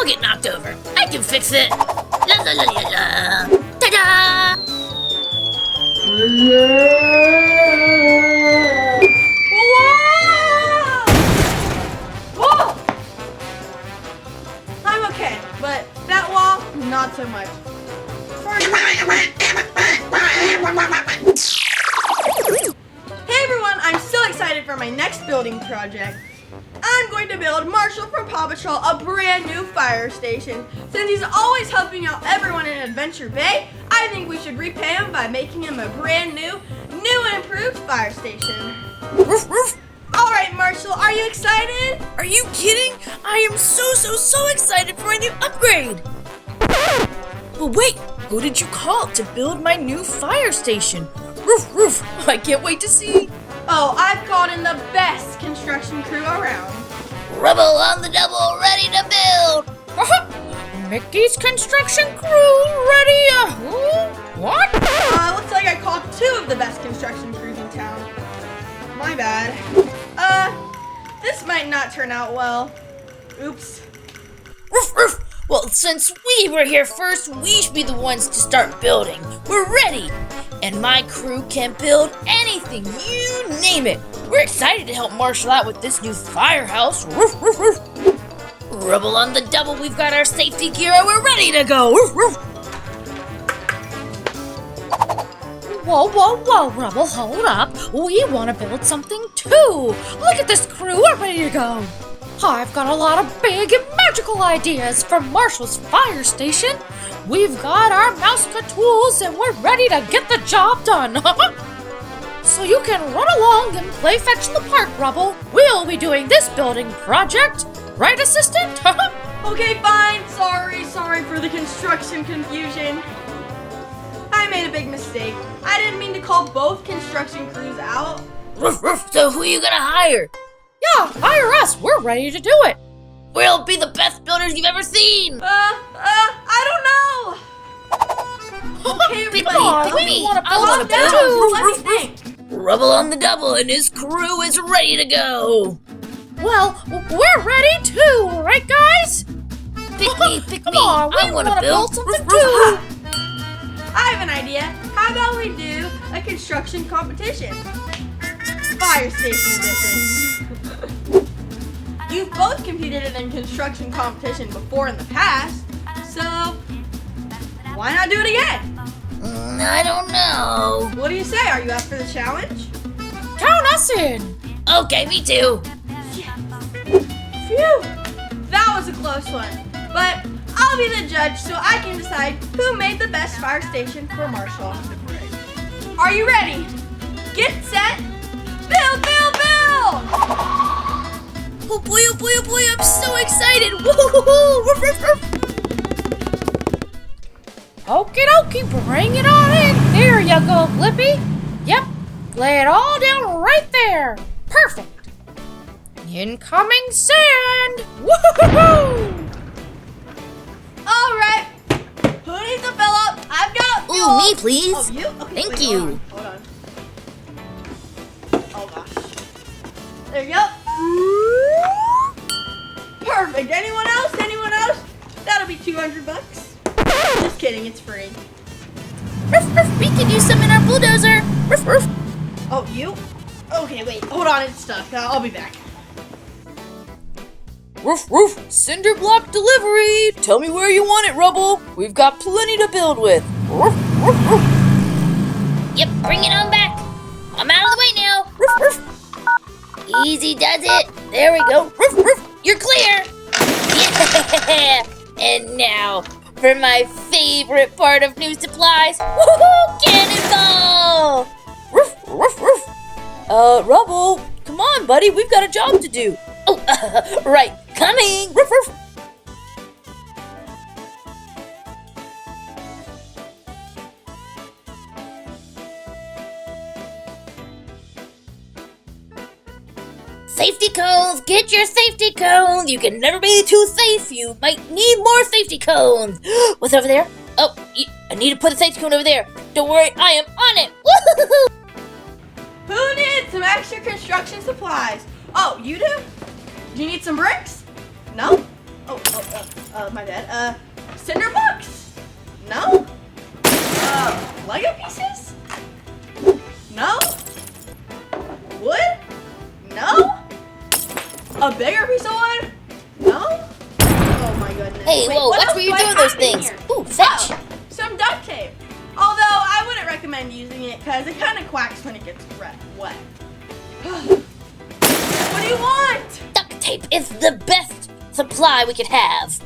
get knocked over. I can fix it. La la la la la. Ta-da! Whoa! I'm okay, but that wall, not so much. Hey everyone, I'm so excited for my next building project. I'm going to build Marshall from Paw Patrol a brand new fire station. Since he's always helping out everyone in Adventure Bay, I think we should repay him by making him a brand new and improved fire station. Roof, roof. All right, Marshall, are you excited? Are you kidding? I am so excited for my new upgrade. But wait, who did you call to build my new fire station? Roof, roof. I can't wait to see. Oh, I've called in the best construction crew around. Rubble on the double, ready to build. Mickey's construction crew ready. What? Looks like I called 2 of the best construction crews in town. My bad. This might not turn out well. Oops. Roof, roof. Well, since we were here first, we should be the ones to start building. We're ready. And my crew can build anything, you name it. We're excited to help Marshall out with this new firehouse. Roof, roof, roof. Rubble on the double, we've got our safety gear and we're ready to go. Roof, roof. Whoa, Rubble, hold up. We want to build something too. Look at this crew, we're ready to go. I've got a lot of big and magical ideas for Marshall's fire station. We've got our mouse cut tools and we're ready to get the job done. So you can run along and play fetch in the park, Rubble. We'll be doing this building project. Right, assistant? Okay, fine. Sorry for the construction confusion. I made a big mistake. I didn't mean to call both construction crews out. Roof, roof. So who are you gonna hire? Yeah, hire us. We're ready to do it. We'll be the best builders you've ever seen. I don't know. Okay, everybody. Pick me. I want to build too. Let me think. Rubble on the double and his crew is ready to go. Well, we're ready too, right, guys? Pick me. Come on, I want to build something too. I have an idea. How about we do a construction competition? Fire station edition. You've both competed in a construction competition before in the past, so why not do it again? I don't know. What do you say? Are you up for the challenge? Count us in. Okay, me too. Phew! That was a close one. But I'll be the judge so I can decide who made the best fire station for Marshall. Are you ready? Get set. Build! Oh boy, I'm so excited. Woo-hoo-hoo. Okie dokie, bring it on in. There you go, Blippi. Yep, lay it all down right there. Perfect. Incoming sand. Woo-hoo-hoo. All right. Who needs a fill up? I've got fuel. Ooh, me please. Oh, you? Okay, Thank wait, you. Hold on. Oh gosh. There you go. Perfect. Anyone else? That'll be $200. Just kidding, it's free. Ruff, ruff, we can use some in our bulldozer. Ruff, ruff. Oh, you? Okay, wait. Hold on, it's stuck. I'll be back. Roof, roof, cinder block delivery. Tell me where you want it, Rubble. We've got plenty to build with. Roof, roof, roof. Yep, bring it on back. I'm out of the way now. Roof, roof. Easy does it. There we go. Roof, roof. You're clear. Yeah. And now for my favorite part of new supplies. Woohoo! Cannonball. Roof, roof, roof. Rubble, come on, buddy. We've got a job to do. Oh, right. Coming! Ruff, ruff. Safety cones! Get your safety cones! You can never be too safe. You might need more safety cones. What's over there? Oh, I need to put a safety cone over there. Don't worry, I am on it. Woo-hoo-hoo! Who needs some extra construction supplies? Oh, you do? Do you need some bricks? No? my bad. Cinder blocks? No? Lego pieces? No? Wood? No? A bigger piece of wood? No? Oh my goodness. Hey, Wait, whoa, what watch else where do you're I doing have those in things. here? Ooh, fetch. Oh, some duct tape. Although I wouldn't recommend using it because it kind of quacks when it gets wet. What do you want? Duct tape is the best supply we could have.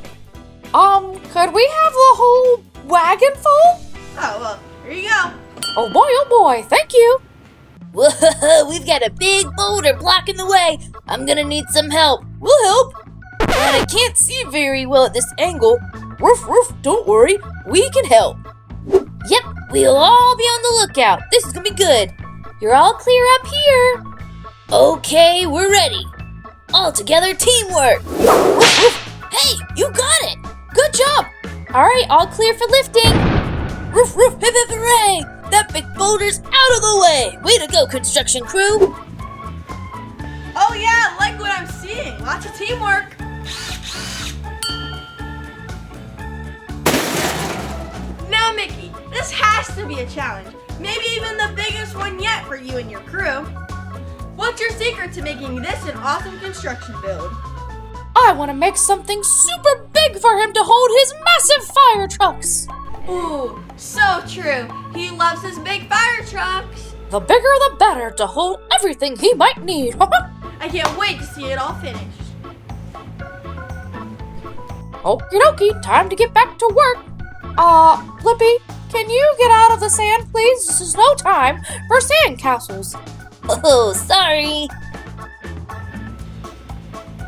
Could we have the whole wagon full? Oh, well, here you go. Oh boy, thank you. Whoa, we've got a big boulder blocking the way. I'm gonna need some help. We'll help. But I can't see very well at this angle. Roof, don't worry. We can help. Yep, we'll all be on the lookout. This is gonna be good. You're all clear up here. Okay, we're ready. All together, teamwork. Roof. Hey, you got it. Good job. All right, all clear for lifting. Roof, hip hip hooray. That big boulder's out of the way. Way to go, construction crew. Oh yeah, I like what I'm seeing. Lots of teamwork. Now, Mickey, this has to be a challenge. Maybe even the biggest one yet for you and your crew. What's your secret to making this an awesome construction build? I want to make something super big for him to hold his massive fire trucks. Ooh, so true. He loves his big fire trucks. The bigger the better to hold everything he might need. I can't wait to see it all finished. Okie dokie, time to get back to work. Blippi, can you get out of the sand, please? This is no time for sand castles. Oh, sorry.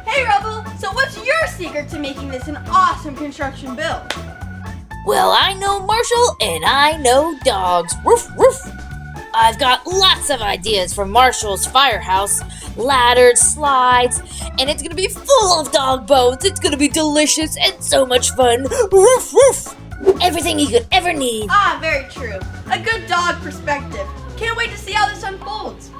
Hey, Rubble, so what's your secret to making this an awesome construction build? Well, I know Marshall and I know dogs. Roof. I've got lots of ideas for Marshall's firehouse. Ladders, slides, and it's gonna be full of dog bones. It's gonna be delicious and so much fun. Roof. Everything you could ever need. Ah, very true. A good dog perspective. Can't wait to see how this unfolds.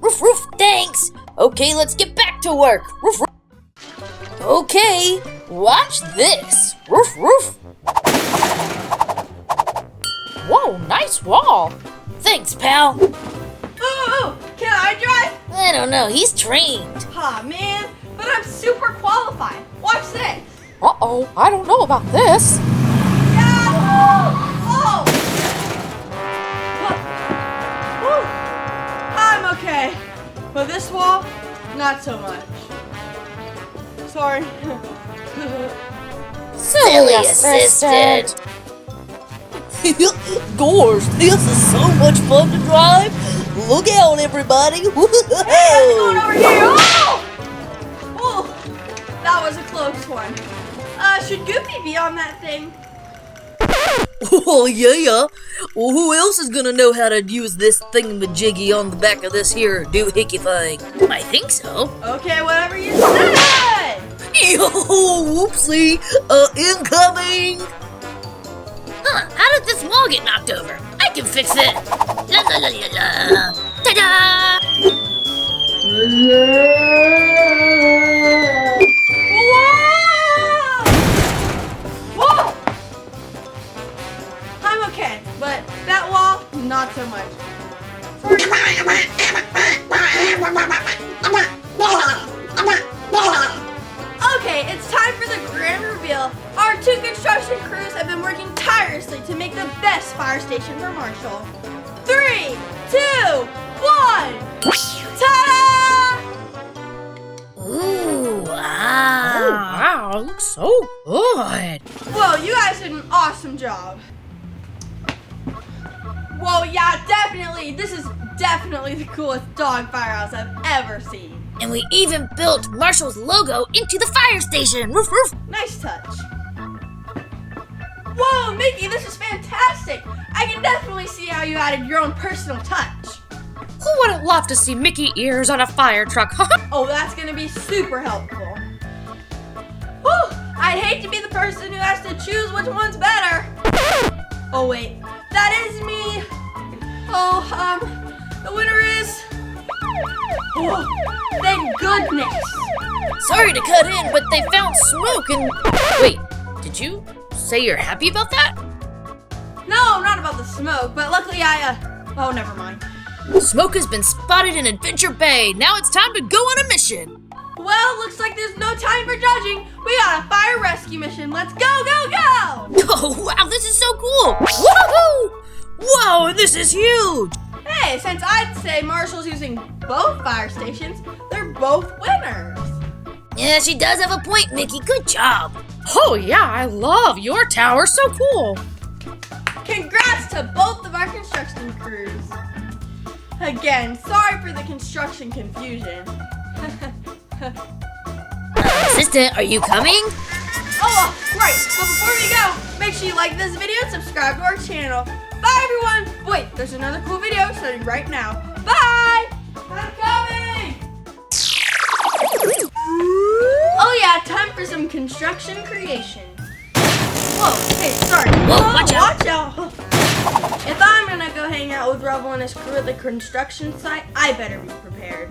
Roof, thanks. Okay, let's get back to work. Roof. Okay, watch this. Roof. Whoa, nice wall. Thanks, pal. Ooh, can I drive? I don't know, he's trained. Aw, man, but I'm super qualified. Watch this. Uh-oh, I don't know about this. Yahoo! Oh! Whew. I'm okay. But this wall, not so much. Sorry. Silly assistant. Gosh, this is so much fun to drive. Look out, everybody. Hey, what's going over here? Oh! Oh, that was a close one. Should Goofy be on that thing? Oh, yeah. Well, who else is gonna know how to use this thingamajiggy on the back of this here doohickey thing? I think so. Okay, whatever you said. Whoopsie. Incoming. How did this wall get knocked over? I can fix it. La la la la la. Ta-da! Whoa! I'm okay, but that wall, not so much. Okay, it's time for the grand reveal. Our two construction crews have been working tirelessly to make the best fire station for Marshall. 3, 2, 1! Ta-da! Ooh, wow. Oh, wow, it looks so good. Whoa, you guys did an awesome job. Whoa, yeah, definitely. This is definitely the coolest dog firehouse I've ever seen. And we even built Marshall's logo into the fire station. Roof. Nice touch. Whoa, Mickey, this is fantastic. I can definitely see how you added your own personal touch. Who wouldn't love to see Mickey ears on a fire truck? Oh, that's gonna be super helpful. Whew, I'd hate to be the person who has to choose which one's better. Oh wait, that is me. Oh, the winner is Oh, thank goodness. Sorry to cut in, but they found smoke and... Wait, did you say you're happy about that? No, not about the smoke, but luckily oh, never mind. Smoke has been spotted in Adventure Bay. Now it's time to go on a mission. Well, looks like there's no time for judging. We got a fire rescue mission. Let's go, go, go! Oh, wow, this is so cool. Woohoo! Whoa, this is huge. Hey, since I'd say Marshall's using both fire stations, they're both winners. Yeah, she does have a point, Mickey. Good job. Oh yeah, I love your tower. So cool. Congrats to both of our construction crews. Again, sorry for the construction confusion. Assistant, are you coming? Oh, right. But before we go, make sure you like this video and subscribe to our channel. Bye, everyone. Wait, there's another cool video starting right now. Bye. I'm coming. Oh, yeah, time for some construction creation. Whoa, hey, sorry. Whoa, watch out. Watch out. If I'm going to go hang out with Rubble and his crew at the construction site, I better be prepared.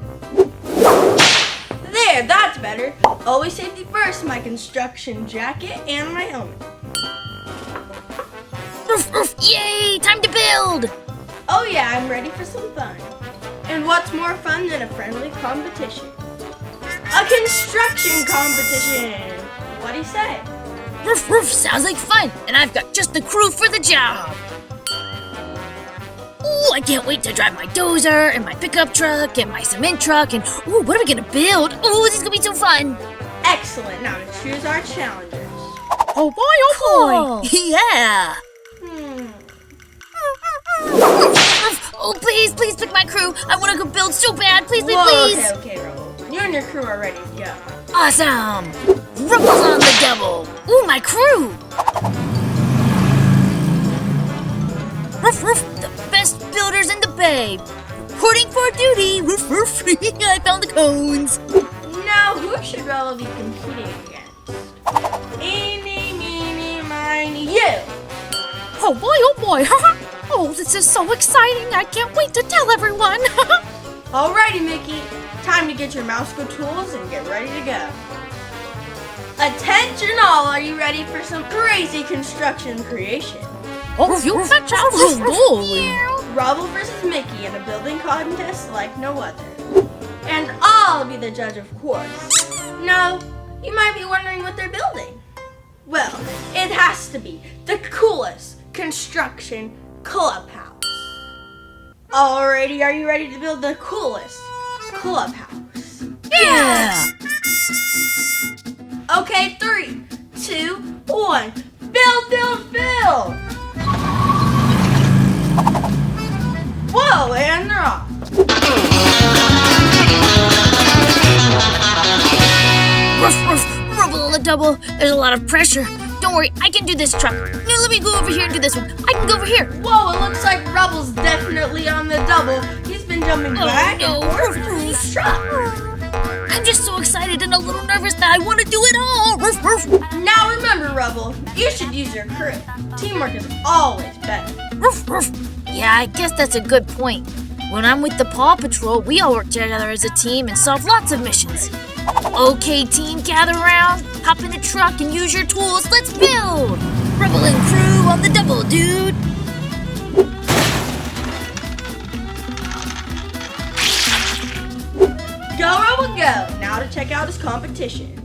There, that's better. Always safety first, my construction jacket and my helmet. Roof, roof. Yay, time to build. Oh yeah, I'm ready for some fun. And what's more fun than a friendly competition? A construction competition! What do you say? Roof, roof, sounds like fun. And I've got just the crew for the job. Ooh, I can't wait to drive my dozer and my pickup truck and my cement truck and ooh, what are we gonna build? Ooh, this is gonna be so fun. Excellent, now to choose our challengers. Oh boy, oh boy. Yeah. Oh, please, please pick my crew. I want to go build so bad. Please, please, Whoa, please. Okay, Rubble. You and your crew are ready to go. Awesome. Rubble's on the double. Ooh, my crew. Roof, roof, the best builders in the bay. Reporting for duty. Roof, roof. I found the cones. Now, who should Rubble be competing against? Eeny, meeny, miny, you! Oh boy. Oh, this is so exciting. I can't wait to tell everyone. Alrighty, Mickey. Time to get your mouse go tools and get ready to go. Attention all, are you ready for some crazy construction creation? Oh, you betcha. Oh boy. Rubble versus Mickey in a building contest like no other. And I'll be the judge, of course. Now, you might be wondering what they're building. Well, it has to be the coolest construction clubhouse. Alrighty, are you ready to build the coolest clubhouse? Yeah. Okay, 3, 2, 1. Build, build, build! Whoa, and they're off. Roof, roof, Rubble on the double. There's a lot of pressure. Don't worry, I can do this truck. Now let me go over here and do this one. I can go over here. Whoa, it looks like Rubble's definitely on the double. He's been jumping back no. and forth in his truck. I'm just so excited and a little nervous that I want to do it all. Roof, roof. Now remember, Rubble, you should use your crew. Teamwork is always better. Roof, roof. Yeah, I guess that's a good point. When I'm with the Paw Patrol, we all work together as a team and solve lots of missions. Okay, team, gather around, hop in the truck and use your tools. Let's build! Rubble N Crew on the double, dude! Go, Rubble, go! Now to check out his competition.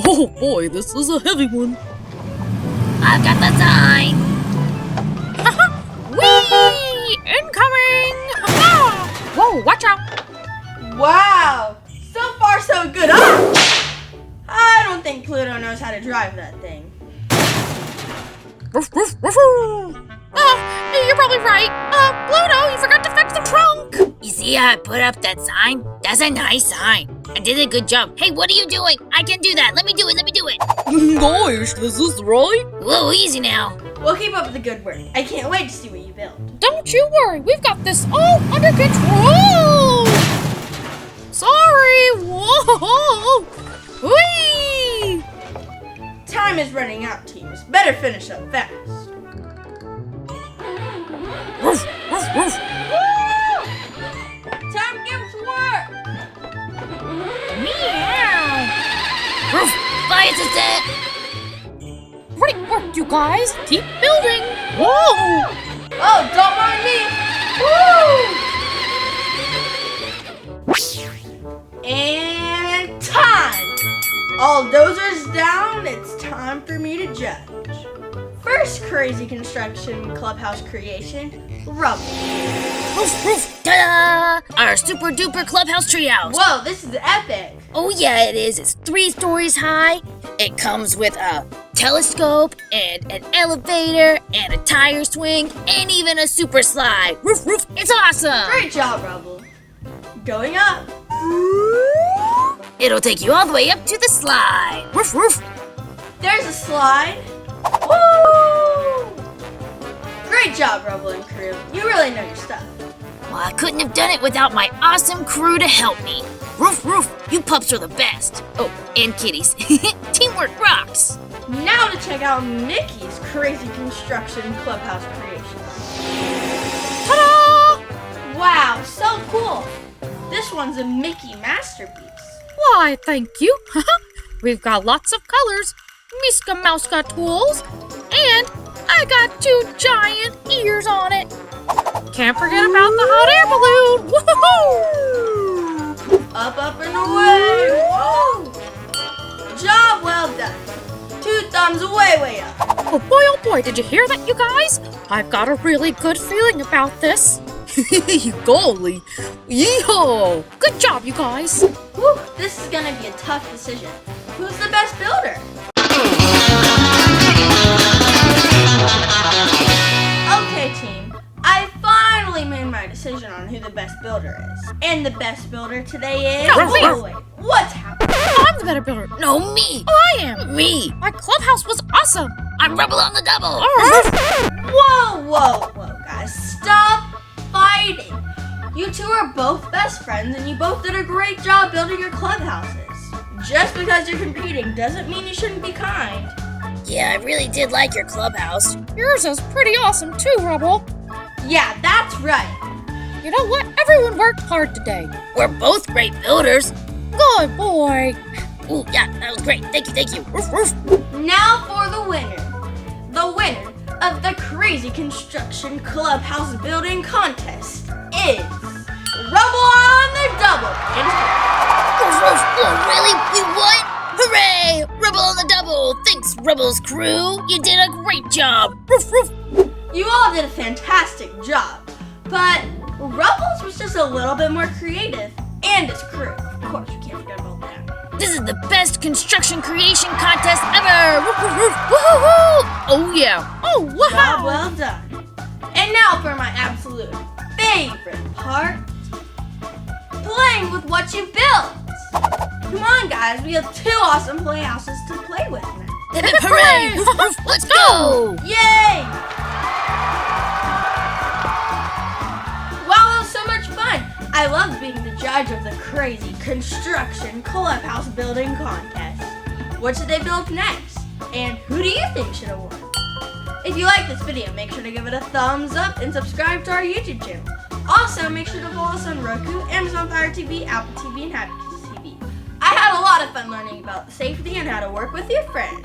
Oh boy, this is a heavy one. I've got the sign! Whee! Incoming! Whoa, watch out! Wow! So far, so good. Ah! I don't think Pluto knows how to drive that thing. You're probably right. Pluto, you forgot to fix the trunk. You see how I put up that sign? That's a nice sign. I did a good job. Hey, what are you doing? I can do that. Let me do it. Gosh, this is right. Whoa, easy now. We'll keep up the good work. I can't wait to see what you build. Don't you worry, we've got this all under control. Sorry. Whoa. Whee! Time is running out, teams. Better finish up fast. Roof, roof. Woo! Time to get to work. Meow. Roof, fire assistant. Great work, you guys. Keep building. Whoa! Oh, don't mind me. Woo! And time. All dozers down. It's time for me to judge. First crazy construction clubhouse creation, Rubble. Roof, roof. Ta-da! Our super duper clubhouse treehouse. Whoa, this is epic. Oh yeah, it is. It's 3 stories high. It comes with a telescope and an elevator and a tire swing and even a super slide. Roof, roof. It's awesome. Great job, Rubble. Going up. It'll take you all the way up to the slide. Roof, roof. There's a slide. Woo! Great job, Rubble N Crew. You really know your stuff. Well, I couldn't have done it without my awesome crew to help me. Roof, roof. You pups are the best. Oh, and kitties. Teamwork rocks. Now to check out Mickey's crazy construction clubhouse creation. Ta-da! Wow, so cool. This one's a Mickey masterpiece. Why, thank you. We've got lots of colors. Miska Mouse got tools. And I got 2 giant ears on it. Can't forget about the hot air balloon. Woohoo! Up, up, and away. Woo! Job well done. 2 thumbs way up. Oh boy, did you hear that, you guys? I've got a really good feeling about this. Golly. Yeehaw! Good job, you guys. Whew, this is gonna be a tough decision. Who's the best builder? Okay, team. I finally made my decision on who the best builder is. And the best builder today is... No, wait. Wait, what's happening? I'm the better builder. No, me. Oh, I am. Me. My clubhouse was awesome. I'm Rubble on the double. Whoa, guys. Stop fighting. You 2 are both best friends and you both did a great job building your clubhouses. Just because you're competing doesn't mean you shouldn't be kind. Yeah, I really did like your clubhouse. Yours is pretty awesome too, Rubble. Yeah, that's right. You know what? Everyone worked hard today. We're both great builders. Good boy. Ooh, yeah, that was great. Thank you. Roof, roof. Now for the winner. The winner of the crazy construction clubhouse building contest is Rubble on the double. Roof, roof. Oh, really? We won? Hooray! Rubble on the double. Thanks, Rubble's crew. You did a great job. Roof, roof. You all did a fantastic job, but Rubble's was just a little bit more creative, and his crew. Of course, you can't forget about that. This is the best construction creation contest ever. Roof, roof, roof. Woo-hoo-hoo. Oh, yeah. Oh, wow. Job well done. And now for my absolute favorite part, playing with what you built. Come on, guys, we have 2 awesome playhouses to play with now. Hip, hip, hooray! Roof, roof. Let's go! Yay! Wow, that was so much fun. I love being the judge of the crazy construction clubhouse building contest. What should they build next? And who do you think should have won? If you like this video, make sure to give it a thumbs up and subscribe to our YouTube channel. Also, make sure to follow us on Roku, Amazon Fire TV, Apple TV, and Happy TV. I had a lot of fun learning about safety and how to work with your friends.